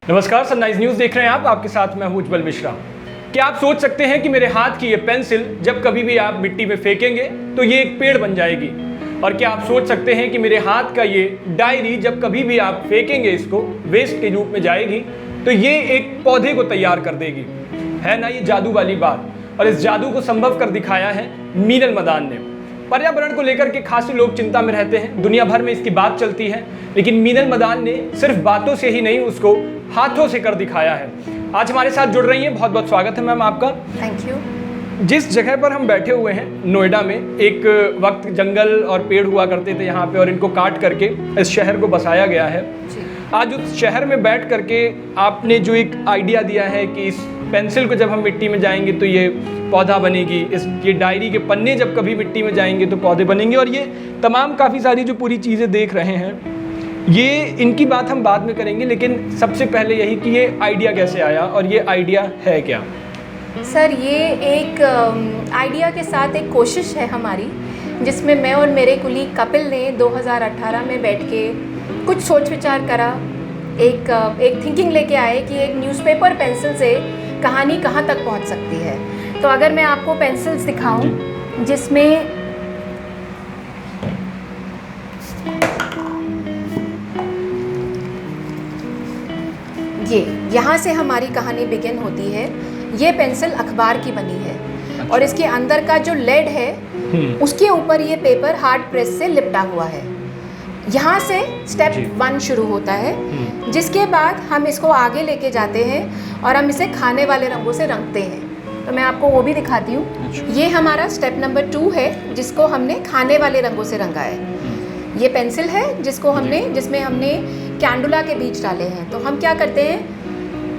नमस्कार, sunrise news देख रहे हैं आप। आपके साथ मैं हूं उज्जवल मिश्रा। क्या आप सोच सकते हैं कि मेरे हाथ की ये पेंसिल जब कभी भी आप मिट्टी में फेंकेंगे तो ये एक पेड़ बन जाएगी? और क्या आप सोच सकते हैं कि मेरे हाथ का ये डायरी जब कभी भी आप फेंकेंगे इसको वेस्ट के रूप में जाएगी तो ये एक पौधे को तैयार कर देगी? है ना ये जादू वाली बात। और इस जादू को संभव कर दिखाया है मीनल मदान ने। पर्यावरण को लेकर के खासी लोग चिंता में रहते हैं, दुनिया भर में इसकी बात चलती है, लेकिन मीनल मदान ने सिर्फ बातों से ही नहीं उसको हाथों से कर दिखाया है। आज हमारे साथ जुड़ रही हैं, बहुत बहुत स्वागत है मैम आपका। Thank you. जिस जगह पर हम बैठे हुए हैं नोएडा में, एक वक्त जंगल और पेड़ हुआ करते थे यहाँ पे और इनको काट करके इस शहर को बसाया गया है। आज उस शहर में बैठ करके आपने जो एक आइडिया दिया है कि इस पेंसिल को जब हम मिट्टी में जाएंगे तो ये पौधा बनेगी, ये डायरी के पन्ने जब कभी मिट्टी में जाएंगे तो पौधे बनेंगे, और ये तमाम काफ़ी सारी जो पूरी चीज़ें देख रहे हैं ये इनकी बात हम बाद में करेंगे, लेकिन सबसे पहले यही कि ये आइडिया कैसे आया और ये आइडिया है क्या? सर, ये एक आइडिया के साथ एक कोशिश है हमारी, जिसमें मैं और मेरे कुली कपिल ने 2018 में बैठ के कुछ सोच विचार करा। एक थिंकिंग लेके आए कि एक न्यूज़पेपर पेंसिल से कहानी कहाँ तक पहुँच सकती है। तो अगर मैं आपको पेंसिल्स दिखाऊं जिसमें यहाँ से हमारी कहानी बिगिन होती है। ये पेंसिल अखबार की बनी है और इसके अंदर का जो लेड है उसके ऊपर ये पेपर हार्ड प्रेस से लिपटा हुआ है। यहाँ से स्टेप 1 शुरू होता है, जिसके बाद हम इसको आगे लेके जाते हैं और हम इसे खाने वाले रंगों से रंगते हैं। तो मैं आपको वो भी दिखाती हूँ। ये हमारा स्टेप नंबर 2 है, जिसको हमने खाने वाले रंगों से रंगा है। ये पेंसिल है जिसमें हमने कैंडुला के बीज डाले हैं। तो हम क्या करते हैं,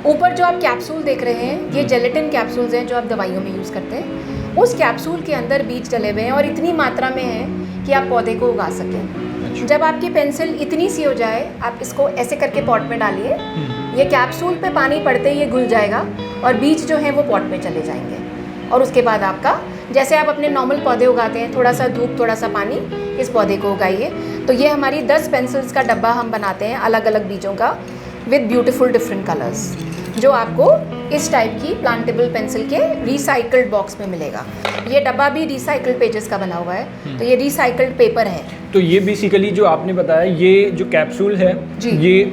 ऊपर जो आप कैप्सूल देख रहे हैं ये जेलेटिन कैप्सूल्स हैं जो आप दवाइयों में यूज़ करते हैं। उस कैप्सूल के अंदर बीज डले हुए हैं और इतनी मात्रा में है कि आप पौधे को उगा सकें। जब आपकी पेंसिल इतनी सी हो जाए, आप इसको ऐसे करके पॉट में डालिए। ये कैप्सूल पे पानी पड़ते ही ये घुल जाएगा और बीज जो हैं वो पॉट में चले जाएंगे। और उसके बाद आपका, जैसे आप अपने नॉर्मल पौधे उगाते हैं, थोड़ा सा धूप थोड़ा सा पानी, इस पौधे को उगाइए। तो ये हमारी 10 पेंसिल्स का डब्बा हम बनाते हैं अलग अलग बीजों का, विद ब्यूटीफुल डिफरेंट कलर्स, जो आपको इस टाइप की प्लांटेबल पेंसिल के रिसाइकल्ड बॉक्स में मिलेगा। ये डब्बा भी रिसाइकल्ड पेजेस का बना हुआ है, तो ये रिसाइकल्ड पेपर है। तो ये बेसिकली जो आपने बताया, ये जो कैप्सूल है ये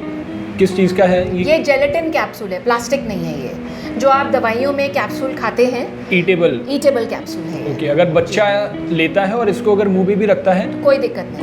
किस चीज़ का है? ये जेलेटिन कैप्सूल है, प्लास्टिक नहीं है। ये जो आप दवाइयों में कैप्सूल खाते हैं, ईटेबल कैप्सूल है। ओके, अगर बच्चा लेता है और इसको अगर मुंह में भी रखता है कोई दिक्कत नहीं,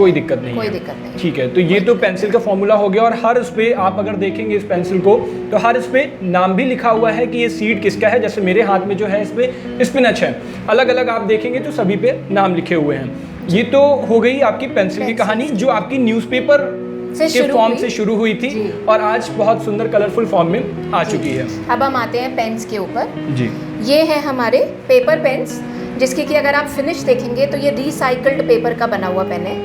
कोई दिक्कत नहीं। ठीक है, तो ये तो पेंसिल का फॉर्मूला हो गया। और हर उस पे आप अगर देखेंगे इस पेंसिल को तो हर उस पे नाम भी लिखा हुआ है कि ये सीड किसका है। जैसे मेरे हाथ में जो है इस पे स्पिनच है, अलग अलग आप देखेंगे तो सभी पे नाम लिखे हुए हैं। ये तो हो गई आपकी पेंसिल की कहानी, जो आपकी न्यूज़पेपर के फॉर्म से शुरू हुई थी और आज बहुत सुंदर कलरफुल फॉर्म में आ चुकी है। अब हम आते हैं पेन्स के ऊपर जी। ये है हमारे पेपर पेन्स, जिसकी कि अगर आप फिनिश देखेंगे तो ये रिसाइकल्ड पेपर का बना हुआ पेन है।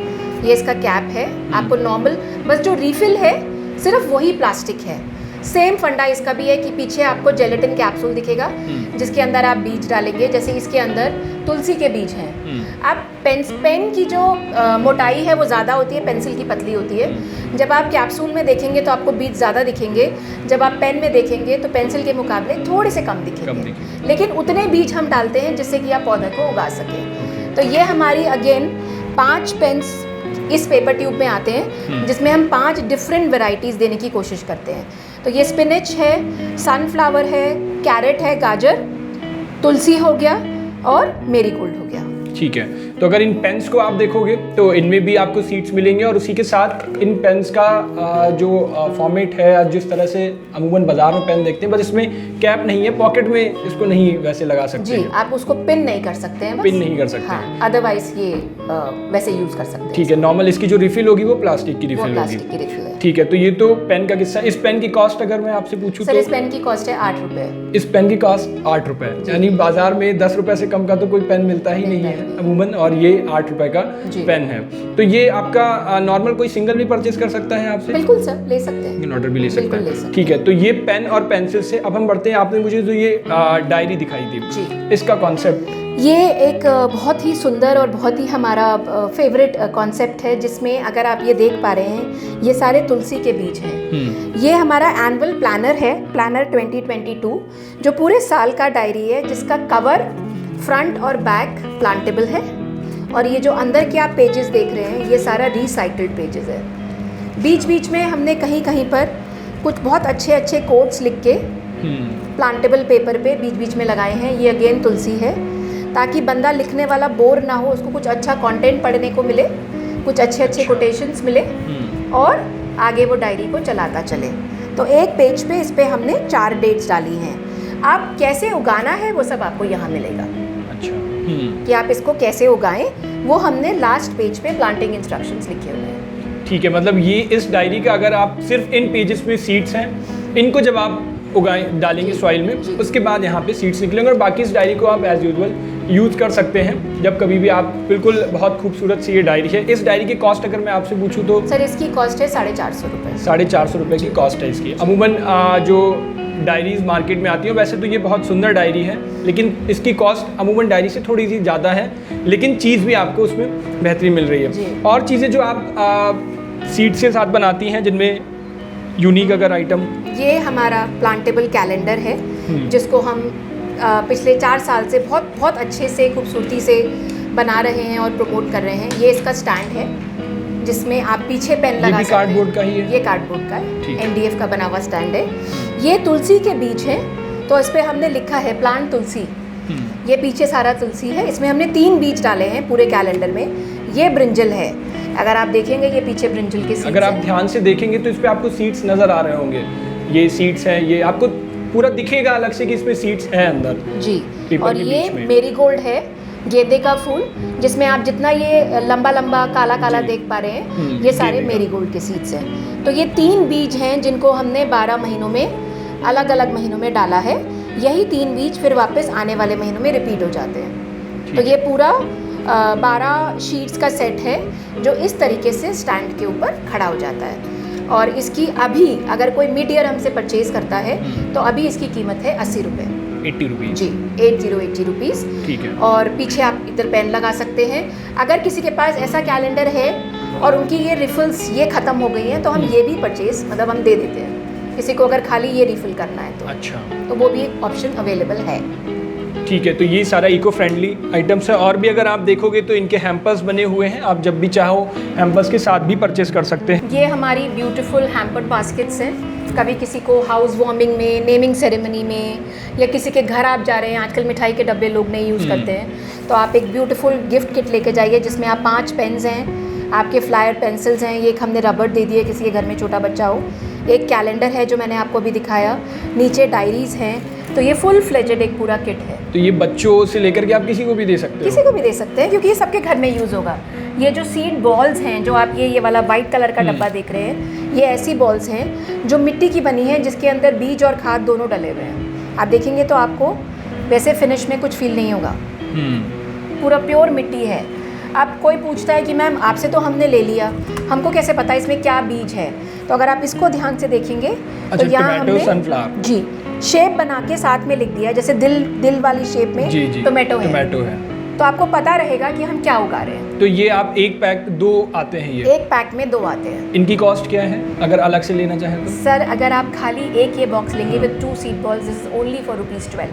ये इसका कैप है। आपको नॉर्मल बस जो रिफिल है सिर्फ वही प्लास्टिक है। सेम फंडा इसका भी है कि पीछे आपको जेलेटिन कैप्सूल दिखेगा जिसके अंदर आप बीज डालेंगे। जैसे इसके अंदर तुलसी के बीज हैं। अब पेन की जो मोटाई है वो ज़्यादा होती है, पेंसिल की पतली होती है। जब आप कैप्सूल में देखेंगे तो आपको बीज ज़्यादा दिखेंगे, जब आप पेन में देखेंगे तो पेंसिल के मुकाबले थोड़े से कम दिखेंगे। लेकिन उतने बीज हम डालते हैं जिससे कि आप पौधे को उगा सकें। तो ये हमारी अगेन 5 पेन्स इस पेपर ट्यूब में आते हैं, जिसमें हम 5 डिफरेंट वेराइटीज़ देने की कोशिश करते हैं। तो ये स्पिनच है, सनफ्लावर है, कैरेट है, गाजर, तुलसी हो गया और मेरीगोल्ड हो गया। ठीक है, तो अगर इन पेन्स को आप देखोगे तो इनमें भी आपको सीड्स मिलेंगे और उसी के साथ इन पेन्स का जो फॉर्मेट है, जिस तरह से अमूमन बाजार में पेन देखते हैं, बस इसमें कैप नहीं है, पॉकेट में इसको नहीं वैसे लगा सकते जी। आप उसको पिन नहीं कर सकते हैं, पिन नहीं कर सकते। हाँ, अदरवाइज ये वैसे यूज कर सकते हैं। ठीक है, नॉर्मल इसकी जो रिफिल होगी वो प्लास्टिक की रिफिल होगी। ठीक है, तो ये तो पेन का किस्सा। इस पेन की कॉस्ट अगर मैं आपसे पूछूं सर, इस पेन की कॉस्ट है 8 रुपये। इस पेन की कॉस्ट 8 रुपये, यानी बाजार में 10 रुपये से कम का तो कोई पेन मिलता ही नहीं है अमूमन। और ये 8 रुपए का जी। पेन है। तो ये आपका नॉर्मल कोई सिंगल भी परचेज कर सकता है आपसे? बिल्कुल सर, ले सकते हैं। ऑर्डर भी ले सकता बिल्कुल ले है। सकते ठीक है, तो ये पेन और पेंसिल से अब हम बढ़ते हैं। आपने मुझे जो ये डायरी दिखाई थी जी। इसका कॉन्सेप्ट? ये एक बहुत ही सुंदर और बहुत ही हमारा फेवरेट कॉन्सेप्ट है, जिसमें अगर आप ये देख पा रहे हैं ये सारे तुलसी के बीज हैं। ये हमारा एनुअल प्लानर है, प्लानर 2022, जो पूरे साल का डायरी है, जिसका कवर फ्रंट और बैक प्लांटेबल है। और ये जो अंदर के आप पेजेस देख रहे हैं ये सारा रिसाइकल्ड पेजेस है। बीच बीच में हमने कहीं कहीं पर कुछ बहुत अच्छे अच्छे कोट्स लिख के प्लांटेबल पेपर पे बीच बीच में लगाए हैं। ये अगेन तुलसी है, ताकि बंदा लिखने वाला बोर ना हो, उसको कुछ अच्छा कंटेंट पढ़ने को मिले, कुछ अच्छे अच्छे कोटेशंस मिले और आगे वो डायरी को चलाता चले। तो एक पेज पे इस पे हमने 4 डेट्स डाली हैं। आप कैसे उगाना है वो सब आपको यहाँ मिलेगा। अच्छा। कि आप इसको कैसे उगाएं वो हमने लास्ट पेज पे प्लांटिंग इंस्ट्रक्शंस लिखे हुए हैं। ठीक है, मतलब ये इस डायरी का अगर आप सिर्फ इन पेजेस में सीड्स हैं, इनको जब आप उगाएं डालेंगे सॉइल में, उसके बाद यहाँ पे सीड्स निकलेंगे और बाकी इस डायरी को आप एज यूजुअल यूज़ कर सकते हैं जब कभी भी आप। बिल्कुल बहुत खूबसूरत सी ये डायरी है। इस डायरी की कॉस्ट अगर मैं आपसे पूछूं तो? सर इसकी कॉस्ट है 450 रुपये। 450 रुपये की कॉस्ट है इसकी। अमूमन जो डायरीज मार्केट में आती है, वैसे तो ये बहुत सुंदर डायरी है, लेकिन इसकी कॉस्ट अमूमन डायरी से थोड़ी सी ज़्यादा है, लेकिन चीज़ भी आपको उसमें बेहतरीन मिल रही है। और चीज़ें जो आप सीड्स के साथ बनाती हैं, जिनमें यूनिक अगर आइटम? ये हमारा प्लांटेबल कैलेंडर है, जिसको हम पिछले 4 साल से बहुत बहुत अच्छे से खूबसूरती से बना रहे हैं और प्रमोट कर रहे हैं। ये इसका स्टैंड है, जिसमें आप पीछे पेन लगा सकते हैं। कार्डबोर्ड का ही है? ये कार्डबोर्ड का है, MDF का बना हुआ स्टैंड है। ये तुलसी के बीज है, तो इस पे हमने लिखा है प्लांट तुलसी। ये पीछे सारा तुलसी है। इसमें हमने 3 बीज डाले हैं पूरे कैलेंडर में। ये ब्रिंजल है, अगर आप देखेंगे ये पीछे ब्रिंजल के सीड्स अगर आप ध्यान से देखेंगे तो इस पे आपको सीड्स नज़र आ रहे होंगे। ये सीड्स हैं, ये आपको पूरा दिखेगा अलग से कि इसमें सीड्स हैं अंदर जी। और ये मेरीगोल्ड है, गेंदे का फूल, जिसमें आप जितना ये लंबा लंबा काला काला देख पा रहे हैं, ये सारे मेरीगोल्ड के सीड्स हैं। तो ये 3 बीज हैं जिनको हमने 12 महीनों में अलग अलग महीनों में डाला है। यही 3 बीज फिर वापस आने वाले महीनों में रिपीट हो जाते हैं। तो ये पूरा 12 शीट्स का सेट है, जो इस तरीके से स्टैंड के ऊपर खड़ा हो जाता है। और इसकी अभी अगर कोई मिड ईयर हमसे परचेज करता है तो अभी इसकी कीमत है 80 रुपये। 80 रुपीज़? जी, 80 रुपीज़। ठीक है। और पीछे आप इधर पेन लगा सकते हैं। अगर किसी के पास ऐसा कैलेंडर है और उनकी ये रिफिल्स ये ख़त्म हो गई हैं, तो हम ये भी परचेज मतलब हम दे देते हैं किसी को, अगर खाली ये रिफिल करना है तो। अच्छा। तो वो भी एक ऑप्शन अवेलेबल है। ठीक है, तो ये सारा इको फ्रेंडली आइटम्स है। और भी अगर आप देखोगे तो इनके हैम्पर्स बने हुए हैं, आप जब भी चाहो हैम्पर्स के साथ भी परचेस कर सकते हैं। ये हमारी ब्यूटीफुल हैम्पर्ड बास्केट्स हैं। कभी किसी को हाउस वार्मिंग में, नेमिंग सेरेमनी में, या किसी के घर आप जा रहे हैं, आजकल मिठाई के डब्बे लोग नहीं यूज़ करते हैं, तो आप एक ब्यूटीफुल गिफ्ट किट लेके जाइए, जिसमें आप 5 पेन्स हैं, आपके फ्लायर पेंसिल्स हैं, ये एक हमने रबड़ दे दिए किसी के घर में छोटा बच्चा हो, एक कैलेंडर है जो मैंने आपको अभी दिखाया, नीचे डायरीज़ हैं। तो ये फुल फ्लेजेड एक पूरा किट है। तो ये बच्चों से लेकर के आप किसी को भी दे सकते हो? किसी को भी दे सकते हैं, क्योंकि ये सबके घर में यूज़ होगा। ये जो सीड बॉल्स हैं, जो आप ये वाला वाइट कलर का डब्बा देख रहे हैं, ये ऐसी बॉल्स हैं जो मिट्टी की बनी है, जिसके अंदर बीज और खाद दोनों डले हुए हैं। आप देखेंगे तो आपको वैसे फिनिश में कुछ फील नहीं होगा, पूरा प्योर मिट्टी है। अब कोई पूछता है कि मैम आपसे तो हमने ले लिया, हमको कैसे पता इसमें क्या बीज है? तो अगर आप इसको ध्यान से देखेंगे तो यहाँ हमने जी शेप बना के साथ में लिख दिया, जैसे दिल वाली शेप में टोमेटो है, तो आपको पता रहेगा कि हम क्या उगा रहे हैं। तो ये आप एक पैक 2 आते हैं? ये एक पैक में 2 आते हैं। इनकी कॉस्ट क्या है अगर अलग से लेना चाहें तो? सर अगर आप खाली एक ये बॉक्स लेंगे with 2 seed balls, this is only for ₹12।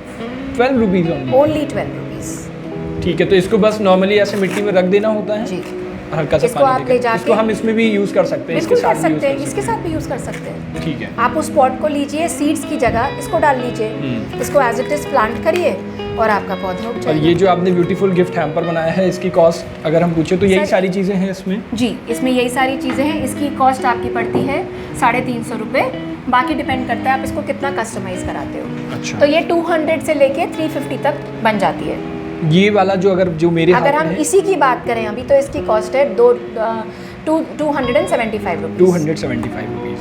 12 rupees only 12 rupees. ठीक है, तो इसको बस नॉर्मली ऐसे मिट्टी में रख देना होता है जी, हल्का सा इसको आप ले जाके इसको हम इसमें भी यूज़ कर सकते हैं, इसके साथ इसके साथ भी यूज़ कर सकते हैं। ठीक है, आप उस पॉट को लीजिए, सीड्स की जगह इसको डाल लीजिए, इसको एज इट इज प्लांट करिए और आपका पौधा उग जाएगा। और ये जो आपने ब्यूटीफुल गिफ्ट हैम्पर बनाया है, इसकी कॉस्ट अगर हम पूछे तो यही सारी चीज़ें हैं इसमें? जी, इसमें यही सारी चीज़ें हैं। इसकी कॉस्ट आपकी पड़ती है 350 रुपये। बाकी डिपेंड करता है आप इसको कितना कस्टमाइज़ कराते हो। अच्छा। तो ये 200 से लेके 350 तक बन जाती है। ये वाला जो जो मेरे अगर हम इसी की बात करें अभी, तो इसकी कॉस्ट है 275 रुपीज़। 275 रुपीज़।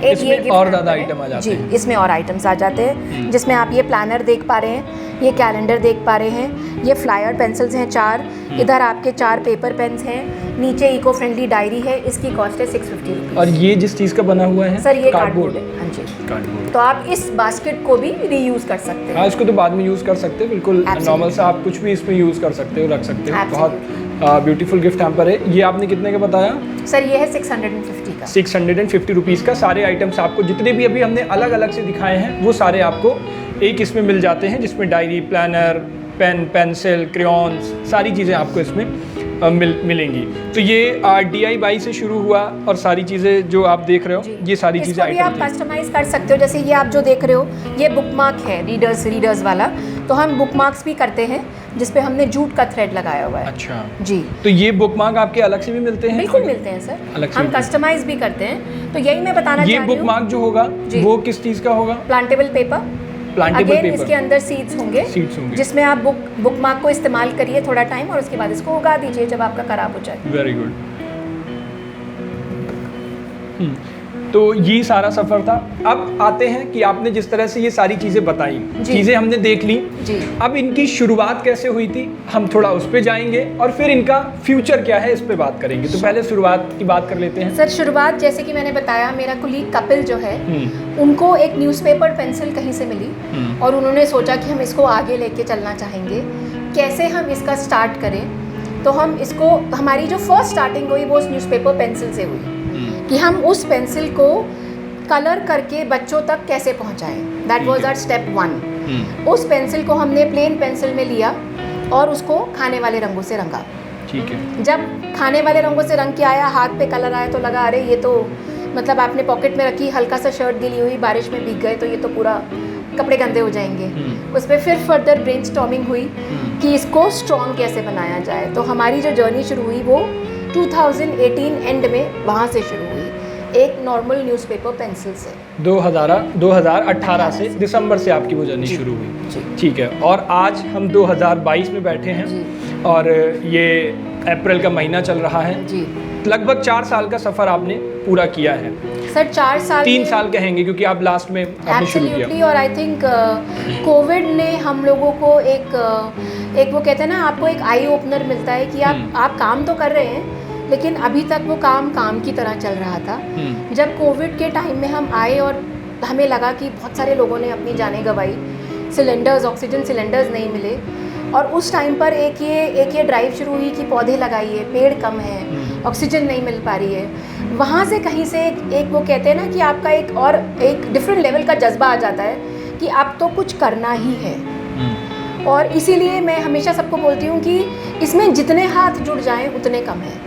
एक इसमें ये गिफ्ट और ज़्यादा हैम्पर है। आइटम आ जाते जी, हैं। इसमें और आइटम्स आ जाते हैं, जिसमें आप ये प्लानर देख पा रहे हैं, ये कैलेंडर देख पा रहे हैं, ये फ्लायर पेंसिल्स हैं 4, इधर आपके 4 पेपर पेन्स हैं, नीचे इको फ्रेंडली डायरी है, इसकी कॉस्ट है 650 रुपीज़। और ये जिस चीज़ का बना हुआ है सर ये कार्डबोर्ड है। हाँ जी, कार्डबोर्ड। तो आप इस बास्केट को भी रीयूज़ कर सकते हाँ, हैं। इसको तो बाद में यूज़ कर सकते हैं, बिल्कुल Absolutely. नॉर्मल सा आप कुछ भी इसमें यूज़ कर सकते हो, रख सकते हो। Absolutely. बहुत ब्यूटीफुल गिफ्ट हैम्पर है। ये आपने कितने का बताया? सर ये है 650 का। 650 रुपीज़ का। सारे आइटम्स आपको जितने भी अभी हमने अलग अलग से दिखाए हैं वो सारे आपको एक इसमें मिल जाते हैं, जिसमें diary, planner, pen, pencil, crayons, सारी चीज़ें आपको इसमें मिलेंगी। तो ये DIY से शुरू हुआ और सारी चीज़ें जो आप देख रहे हो ये सारी चीज़ें इसको भी आप कस्टमाइज़ कर सकते हो। जैसे ये आप जो देख रहे हो ये बुकमार्क है रीडर्स वाला, तो हम बुकमार्क्स भी करते हैं जिस पे हमने जूट का थ्रेड लगाया हुआ है। अच्छा जी, तो ये बुकमार्क आपके अलग से भी मिलते हैं? बिल्कुल मिलते हैं सर, अलग से हम भी कस्टमाइज भी करते हैं। तो यही मैं बताना ये चाह रही हूँ। बुकमार्क जो होगा जी। वो किस चीज़ का होगा? Plantable paper, plantable again paper. इसके अंदर सीड्स होंगे, जिसमें आप बुकमार्क को इस्तेमाल करिए थोड़ा टाइम और उसके बाद इसको उगा दीजिए जब आपका खराब हो जाए। Very good. तो ये सारा सफ़र था। अब आते हैं कि आपने जिस तरह से ये सारी चीज़ें बताई, चीज़ें हमने देख ली जी। अब इनकी शुरुआत कैसे हुई थी हम थोड़ा उस पर जाएंगे और फिर इनका फ्यूचर क्या है इस पे बात करेंगे। तो पहले शुरुआत की बात कर लेते हैं। सर शुरुआत जैसे कि मैंने बताया, मेरा कुलीग कपिल जो है उनको एक न्यूज़पेपर पेंसिल कहीं से मिली और उन्होंने सोचा कि हम इसको आगे लेके चलना चाहेंगे, कैसे हम इसका स्टार्ट करें। तो हम इसको, हमारी जो फर्स्ट स्टार्टिंग हुई वो उस न्यूज़पेपर पेंसिल से हुई कि हम उस पेंसिल को कलर करके बच्चों तक कैसे पहुंचाएं। That was our step 1। उस पेंसिल को हमने प्लेन पेंसिल में लिया और उसको खाने वाले रंगों से रंगा। ठीक है। जब खाने वाले रंगों से रंग के आया, हाथ पे कलर आया तो लगा अरे ये तो मतलब आपने पॉकेट में रखी हल्का सा शर्ट गीली हुई, बारिश में भीग गए तो ये तो पूरा कपड़े गंदे हो जाएंगे। उस पर फिर फर्दर ब्रेनस्टॉर्मिंग हुई कि इसको स्ट्रॉन्ग कैसे बनाया जाए। तो हमारी जो जर्नी शुरू हुई वो 2018 एंड में वहाँ से शुरू हुई, एक नॉर्मल न्यूज़पेपर पेंसिल से। 2018 से दिसंबर से आपकी वो जर्नी शुरू हुई। ठीक है। और आज हम 2022 में बैठे हैं और ये अप्रैल का महीना चल रहा है जी। लगभग 4 साल का सफ़र आपने पूरा किया है। सर 4 साल 3 साल कहेंगे क्योंकि आप लास्ट में आपने शुरू किया। एब्सोल्युटली। और आई थिंक कोविड ने हम लोगों को एक वो कहते हैं ना, आपको एक आई ओपनर मिलता है कि आप काम तो कर रहे हैं लेकिन अभी तक वो काम की तरह चल रहा था। जब कोविड के टाइम में हम आए और हमें लगा कि बहुत सारे लोगों ने अपनी जानें गंवाई, सिलेंडर्स, ऑक्सीजन सिलेंडर्स नहीं मिले, और उस टाइम पर एक ये ड्राइव शुरू हुई कि पौधे लगाइए, पेड़ कम है, ऑक्सीजन नहीं मिल पा रही है। वहाँ से कहीं से एक वो कहते हैं ना कि आपका एक डिफरेंट लेवल का जज्बा आ जाता है कि अब तो कुछ करना ही है। और इसीलिए मैं हमेशा सबको बोलती हूँ कि इसमें जितने हाथ जुड़ जाएं उतने कम है।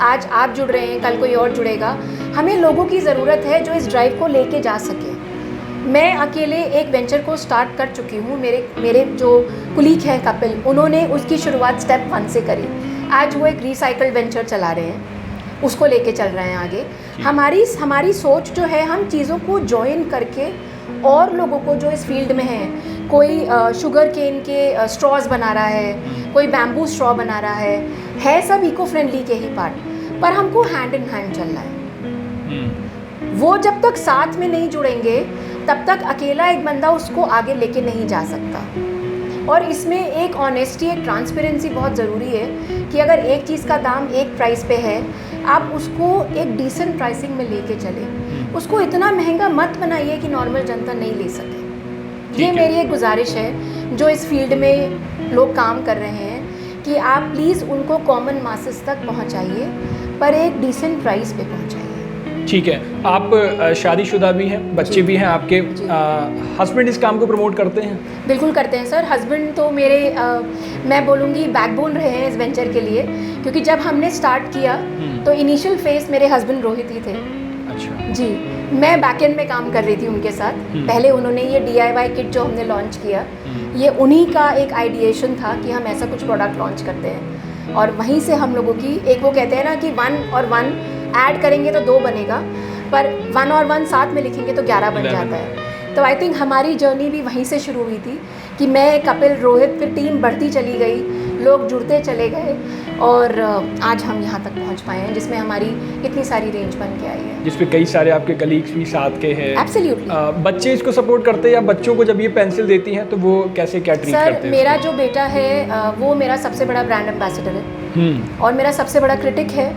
आज आप जुड़ रहे हैं, कल कोई और जुड़ेगा। हमें लोगों की ज़रूरत है जो इस ड्राइव को लेके जा सके। मैं अकेले एक वेंचर को स्टार्ट कर चुकी हूँ, मेरे जो कुलीग हैं कपिल, उन्होंने उसकी शुरुआत स्टेप 1 से करी। आज वो एक रिसाइकल्ड वेंचर चला रहे हैं, उसको लेके चल रहे हैं आगे। हमारी सोच जो है, हम चीज़ों को जॉइन करके और लोगों को जो इस फील्ड में हैं, कोई शुगर केन के स्ट्रॉज बना रहा है, कोई बैम्बू स्ट्रॉ बना रहा है सब इको फ्रेंडली के ही पार्ट, पर हमको हैंड इन हैंड चलना है। वो जब तक साथ में नहीं जुड़ेंगे तब तक अकेला एक बंदा उसको आगे लेके नहीं जा सकता। और इसमें एक ऑनेस्टी, एक ट्रांसपेरेंसी बहुत ज़रूरी है कि अगर एक चीज़ का दाम एक प्राइस पे है, आप उसको एक डिसेंट प्राइसिंग में लेके चले। उसको इतना महंगा मत बनाइए कि नॉर्मल जनता नहीं ले सके। ये मेरी एक गुजारिश है जो इस फील्ड में लोग काम कर रहे हैं कि आप प्लीज़ उनको कॉमन मासेस तक पहुंचाइए, पर एक डिसेंट प्राइस पे पहुंचाइए। ठीक है। आप शादीशुदा भी हैं, बच्चे भी हैं आपके। हस्बैंड इस काम को प्रमोट करते हैं? बिल्कुल करते हैं सर। हस्बैंड तो मेरे मैं बोलूँगी बैकबोन रहे हैं इस वेंचर के लिए, क्योंकि जब हमने स्टार्ट किया तो इनिशियल फेज मेरे हस्बैंड रोहित ही थे। अच्छा जी। मैं बैकएंड में काम कर रही थी उनके साथ। पहले उन्होंने ये DIY किट जो हमने लॉन्च किया, ये उन्हीं का एक आइडिएशन था कि हम ऐसा कुछ प्रोडक्ट लॉन्च करते हैं। और वहीं से हम लोगों की एक वो कहते हैं ना कि 1 और 1 ऐड करेंगे तो 2 बनेगा, पर 1 और 1 साथ में लिखेंगे तो 11 बन जाता है। तो आई थिंक हमारी जर्नी भी वहीं से शुरू हुई थी कि मैं, कपिल, रोहित, फिर टीम बढ़ती चली गई, लोग जुड़ते चले गए। और आज हम यहाँ तक पहुँच पाए हैं जिसमें हमारी इतनी सारी रेंज बन के आई है, जिसपे कई सारे आपके कलीग्स भी साथ के हैं। एब्सोल्युटली। बच्चे इसको सपोर्ट करते हैं या बच्चों को जब ये पेंसिल देती हैं तो वो कैसे क्या ट्रीट करते सर हैं? मेरा जो बेटा है वो मेरा सबसे बड़ा ब्रांड एम्बेसडर है और मेरा सबसे बड़ा क्रिटिक है,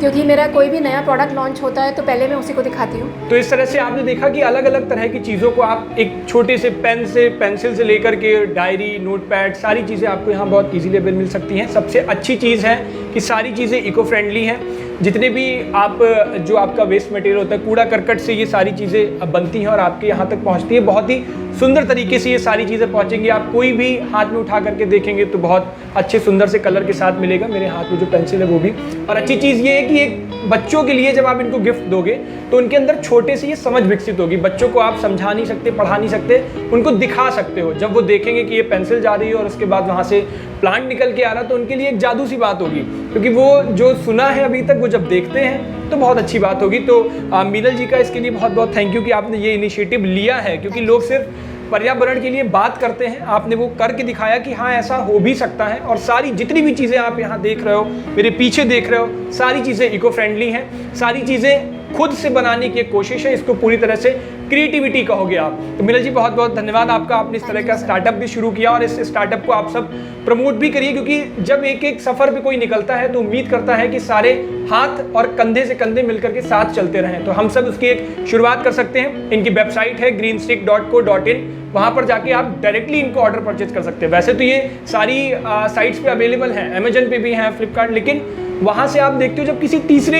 क्योंकि मेरा कोई भी नया प्रोडक्ट लॉन्च होता है तो पहले मैं उसी को दिखाती हूँ। तो इस तरह से आपने देखा कि अलग अलग तरह की चीज़ों को आप एक छोटे से पेन से पेंसिल से लेकर के डायरी, नोटपैड, सारी चीज़ें आपको यहाँ बहुत इजीली मिल सकती हैं। सबसे अच्छी चीज़ है कि सारी चीज़ें इको फ्रेंडली हैं। जितने भी आप जो आपका वेस्ट मटेरियल होता है, कूड़ा करकट से ये सारी चीज़ें बनती हैं और आपके यहाँ तक पहुँचती है। बहुत ही सुंदर तरीके से ये सारी चीज़ें पहुँचेंगी। आप कोई भी हाथ में उठा करके देखेंगे तो बहुत अच्छे सुंदर से कलर के साथ मिलेगा। मेरे हाथ में जो पेंसिल है वो भी। और अच्छी चीज़ ये है कि एक बच्चों के लिए जब आप इनको गिफ्ट दोगे तो उनके अंदर छोटे से ये समझ विकसित होगी। बच्चों को आप समझा नहीं सकते, पढ़ा नहीं सकते, उनको दिखा सकते हो। जब वो देखेंगे कि ये पेंसिल जा रही है और उसके बाद वहाँ से प्लांट निकल के आ रहा, तो उनके लिए एक जादू सी बात होगी, क्योंकि वो जो सुना है अभी तक वो जब देखते हैं तो बहुत अच्छी बात होगी। तो मीनल जी का इसके लिए बहुत बहुत थैंक यू कि आपने ये इनिशिएटिव लिया है, क्योंकि लोग सिर्फ पर्यावरण के लिए बात करते हैं, आपने वो करके दिखाया कि हाँ ऐसा हो भी सकता है। और सारी जितनी भी चीज़ें आप यहाँ देख रहे हो, मेरे पीछे देख रहे हो, सारी चीज़ें इको फ्रेंडली हैं, सारी चीज़ें खुद से बनाने की एक कोशिश है। इसको पूरी तरह से क्रिएटिविटी कहोगे आप। तो मीनल जी बहुत बहुत धन्यवाद आपका, आपने इस तरह का स्टार्टअप भी शुरू किया और इस स्टार्टअप को आप सब प्रमोट भी करिए, क्योंकि जब एक एक सफ़र पे कोई निकलता है तो उम्मीद करता है कि सारे हाथ और कंधे से कंधे मिलकर के साथ चलते रहें। तो हम सब उसकी एक शुरुआत कर सकते हैं। इनकी वेबसाइट है greenstick.co.in, वहाँ पर जाके आप डायरेक्टली इनको ऑर्डर परचेज कर सकते हैं। वैसे तो ये सारी साइट्स पे अवेलेबल हैं, अमेजन पे भी हैं, फ्लिपकार्ट, लेकिन वहाँ से आप देखते हो जब किसी तीसरे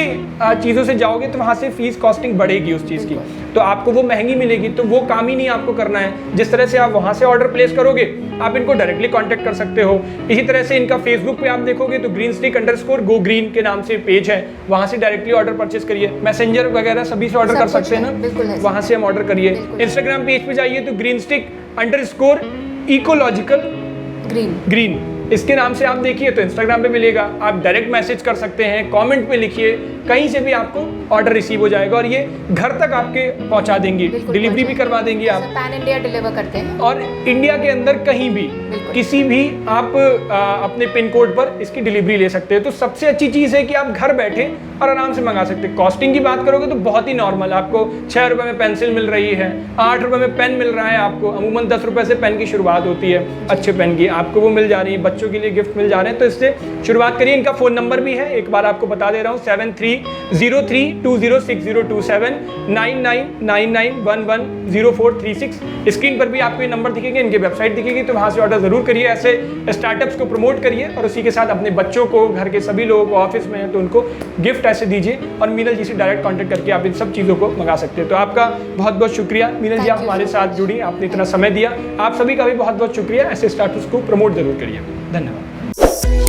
चीज़ों से जाओगे तो वहाँ से फीस कॉस्टिंग बढ़ेगी उस चीज़ की, तो आपको वो महंगी मिलेगी। तो वो काम ही नहीं आपको करना है। जिस तरह से आप वहाँ से ऑर्डर प्लेस करोगे, आप इनको डायरेक्टली कांटेक्ट कर सकते हो। इसी तरह से इनका फेसबुक पे आप देखोगे तो greenstick_go green के नाम से पेज है, वहाँ से डायरेक्टली ऑर्डर परचेज करिए। मैसेंजर वगैरह सभी से ऑर्डर कर सकते हैं ना, वहाँ से हम ऑर्डर करिए। इंस्टाग्राम पेज पे जाइए तो greenstick_ecological ग्रीन इसके नाम से आप देखिए तो इंस्टाग्राम पे मिलेगा। आप डायरेक्ट मैसेज कर सकते हैं, कमेंट पे लिखिए, कहीं से भी आपको ऑर्डर रिसीव हो जाएगा और ये घर तक आपके पहुंचा देंगी, डिलीवरी भी करवा देंगी आप। पैन इंडिया डिलीवर करते हैं और इंडिया के अंदर कहीं भी किसी भी आप अपने पिन कोड पर इसकी डिलीवरी ले सकते हैं। तो सबसे अच्छी चीज़ है कि आप घर बैठे और आराम से मंगा सकते हैं। कॉस्टिंग की बात करोगे तो बहुत ही नॉर्मल, आपको 6 रुपये में पेंसिल मिल रही है, 8 रुपये में पेन मिल रहा है आपको। अमूमन 10 रुपये से पेन की शुरुआत होती है, अच्छे पेन की आपको वो मिल जा रही है, बच्चों के लिए गिफ्ट मिल जा रहे हैं। तो इससे शुरुआत करिए। इनका फ़ोन नंबर भी है, एक बार आपको बता दे रहा हूँ, 7303206027 9999110436। स्क्रीन पर भी आपको ये नंबर दिखेंगे, इनकी वेबसाइट दिखेगी, तो वहाँ से ऑर्डर ज़रूर करिए। ऐसे स्टार्टअप्स को प्रमोट करिए और उसी के साथ अपने बच्चों को, घर के सभी लोगों को, ऑफिस में हैं तो उनको गिफ्ट ऐसे दीजिए और मीनल जी से डायरेक्ट कांटेक्ट करके आप इन सब चीज़ों को मंगा सकते हैं। तो आपका बहुत बहुत शुक्रिया मीनल जी, आप हमारे साथ जुड़ी, आपने इतना समय दिया। आप सभी का भी बहुत बहुत शुक्रिया। ऐसे स्टार्टअप्स को प्रमोट जरूर करिए। धन्यवाद।